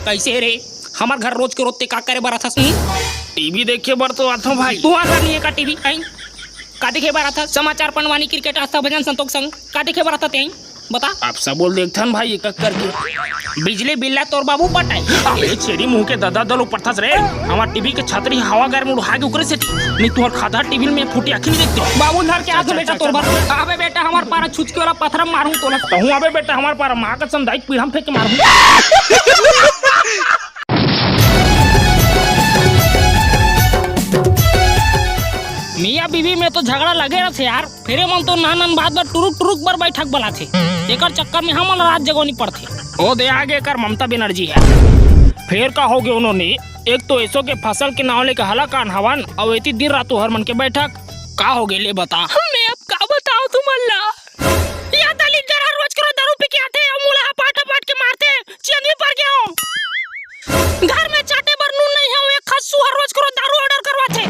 कैसे रे हमार घर रोज के रोते का करे बारा था टीवी देखे बर तो आता भाई। तू आ नहीं है का टीवी आई का देखे बारा था समाचार पनवानी क्रिकेट आस्था भजन संतोष संग का देखे बारा था ते बता। आप सब बोल देखता भाई एक करके बिजली बिल्ला तोर बाबू पटाई ए छेड़ी मुंह के दादा दलो पड़तास रे हमार टीवी के छतरी हवा गार में उड़ा के उकरे से नहीं तोहर खादा टीवी में फुटी आखी नहीं देखते बाबू धर के आके बेटा तोर बार अबे बेटा हमार पारा छुच के वाला पत्थर मारूं तोला कहूं अबे बेटा हमार पारा मां का संदाई पीढ़म फेंक के मारूं। मियाँ बीवी में तो झगड़ा लगे रहे यार फिर मन तो नानन बात पर टुरुक टुरुक पर बैठक बला थे एकर चक्कर में हम रात जगोनी पड़ते ओ दे आगे कर ममता बनर्जी है फिर का हो गया उन्होंने एक तो ऐसो के फसल के नाव लेके हला कान हवन और इतनी दिन रात हर मन के बैठक का हो गए ले बता। मैं अब का बताऊं तुम अल्लाह या दलित जरा रोज करो दारू पी के आते और मुलाहा पाट के मारते चंदी पर गया हूं घर में चाटे बर नून नहीं है एक खस्सू हर रोज करो दारू ऑर्डर करवाते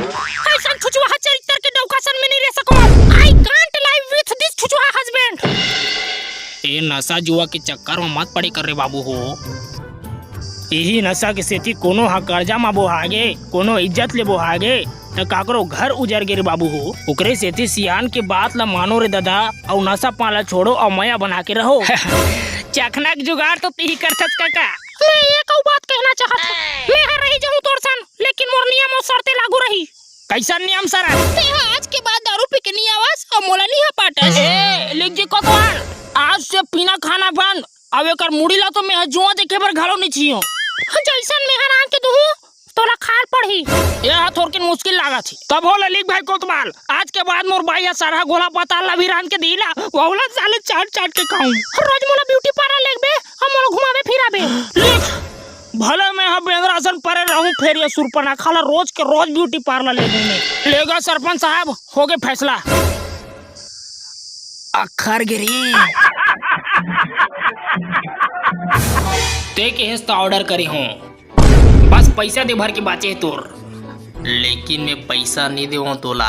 ऐसा छुचवा चरित्र के डौकासन में नहीं रह सको I can't live with this छुचवा हस्बैंड। ए नशा जुआ के चक्कर में मत पड़े कर रे बाबू हो यही नशा के सेती कोनो हा कर्जा मा बोहागे कोनो इज्जत ले बोहागे त काकरो घर उजर गे रे बाबू हो ओकरे सेती सियान के बात ला मानो रे दादा और नशा पाला छोड़ो और मया बना के रहो। चखना के जुगाड़ तो तही करथस काका। मैं एक बात कहना चाहत हूं मैं हर रही जाऊं तोर सन लेकिन मोर नियम और शर्तें लागू रही। कैसा नियम सर ते आज के बाद दारू पी के नहीं आवाज और मोला नहीं पाटस ए लिख जे कोतवाल आज से पीना खाना बंद अब एकर मुड़ी ला तो मैं जुआ देखे पर घालो नहीं छियो जैसन मेहरान के दुहू तोला खाल पड़ी यह थोड़किन मुश्किल लागा थी तब हो लिख भाई कोतवाल आज के बाद मोर भाई सारा गोला पता ला भी रान के दीला वहुला साले चाट चाट के खाऊं रोज मोला ब्यूटी पार्लर लेबे हम मोला घुमावे फिराबे लिख भले मैं हम बेंद्रासन परे रहूं फिर ये सुरपना खाला रोज के रोज ब्यूटी पार्लर ले दूंगी लेगा सरपंच साहब हो गए फैसला अखर गिरी ते के हिस्सा ऑर्डर करे हूँ बस पैसा दे भर के बाचे तोर लेकिन मैं पैसा नहीं देवो तोला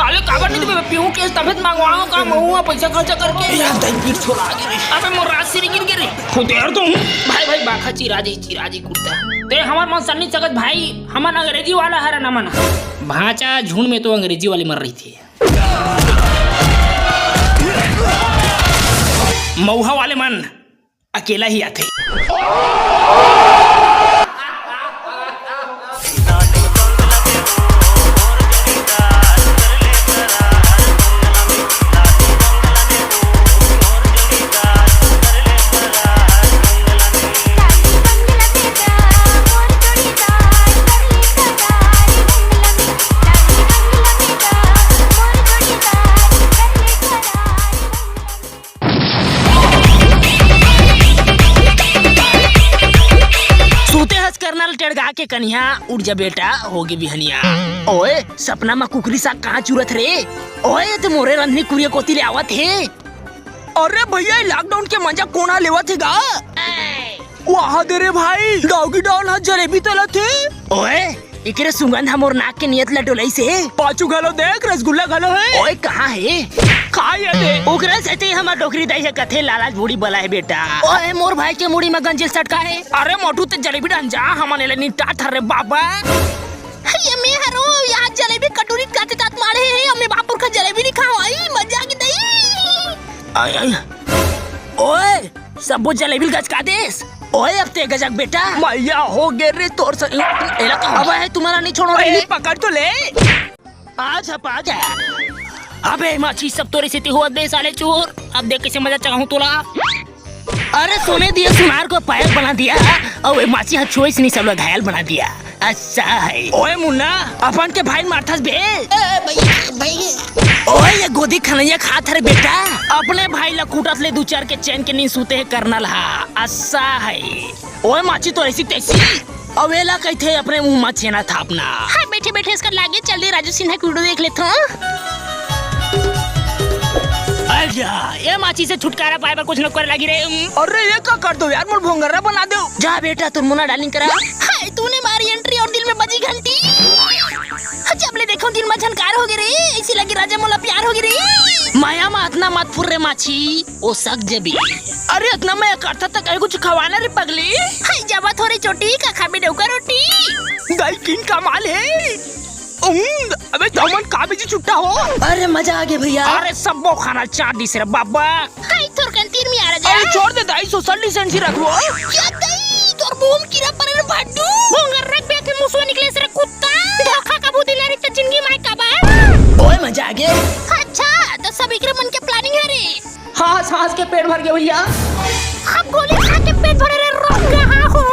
अरे काबर नहीं दे पीऊ के तबियत मांगवाओ का महुआ पैसा खर्चा करके यार दई पीठ छोड़ा गे अबे मोर रात से गिर गे रे खुद यार तुम भाई बाखा चिराजी कुत्ता ते हमार मन सन्नी सकत भाई हमन अंग्रेजी वाला हरा न मन भांचा झुंड में तो अंग्रेजी वाली मर रही थी मऊहा वाले मन अकेला ही आते। टेड़गा के कन्या उड़ जा बेटा होगी बिहनिया ओए सपना में कुकरी सा कहाँ चुरत रे ओए तो मोरे रंधनी कुरिया कोती ले आवत है। अरे भैया लॉकडाउन के मजा कोना लेवत है गा वहाँ दे रे भाई डॉगी डाउन हाथ जलेबी तला थे ओए एकरे सुगंध हमोर नाक के नियत लटोलाई से पाचू घलो देख रसगुल्ला घलो है ओए कहाँ है खा ये दे ओकरे से हमार डोकरी दई है कथे लाला बूढ़ी बला है बेटा ओए मोर भाई के मुड़ी में गंजिल सटका है अरे मोटू ते जलेबी डांजा हमने ले निटा थरे बाबा ये मैं हरो यार जलेबी कटोरी काटे तात मारे है हमें बापुर का जलेबी नहीं खाओ आई मजा की दई आई ओए सबो जलेबी गज का देस ओए अब ते गजक बेटा मैया हो गे रे तोर से एला अब है तुम्हारा नहीं छोड़ो रे पकड़ तो ले आज आ जा अबे माची सब तोरे से हुआ दे साले चोर अब देख कैसे मजा चाहूं तोला अरे सोने दिया सुनार को पायल बना दिया और माची हाथ छोइस नहीं सब लोग घायल बना दिया अच्छा है। ओए मुन्ना अपन के भाई मारथस बे। भैया ओए ये गोदी खनैया खात रे बेटा। अपने भाई ला कूटस ले 2-4 के चैन के नींद सूते है करनल हा। अच्छा है। ओए माची तो ऐसी तैसी अवेला कहते अपने मुंह में छेना था अपना। हाँ बैठे बैठे इसका लागे चल दे राजू सिन्हा की वीडियो देख लेता हूँ। अरे ये माची से छुटकारा पाए पर कुछ न करे लगी रे। अरे ये क्या कर दो यार, मोर भोंगरा बना दो। जा बेटा तुम मुन्ना डालिंग करा। हाय तूने मारी एंट्री और दिल में बजी घंटी। जब ले देखो दिल में झनकार हो गए रे, ऐसी लगी राजा मोला प्यार हो गए रे। माया में इतना मत फुर रे माची, ओ सक जबी। अरे इतना मैं करता तक कुछ खवाना रे पगली। हाय जावा थोड़ी छोटी का खाबी डोका रोटी। गाय किन कमाल है। अबे दमन का भी छुट्टा हो। अरे मजा आ गया भैया। अरे सबो खाना चाट दी से रे बाबा। हाय तोर कंतीर में आ रहा अरे छोड़ दे दाई, सोशल डिस्टेंस रख लो। क्या दई तोर बूम कीड़ा पर रे भाडू। भोंगर रख बे के मुसवा निकले से रे कुत्ता। धोखा का बुद्धि लरी त जिंदगी में का बा। ओए मजा आ गया। अच्छा तो सब इकरे मन के प्लानिंग है रे। हाँ सांस के पेट भर गया भैया। अब गोली खा के पेट भरे रे रोक कहां हो।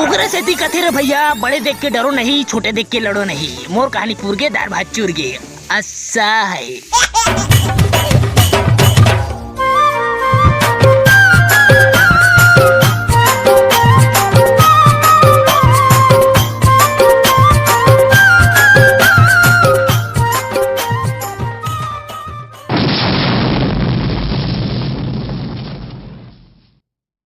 उगरे से दिक्कत है रे भैया, बड़े देख के डरो नहीं, छोटे देख के लड़ो नहीं। मोर कहानी पूर गे दार भात चूर गे। अच्छा है।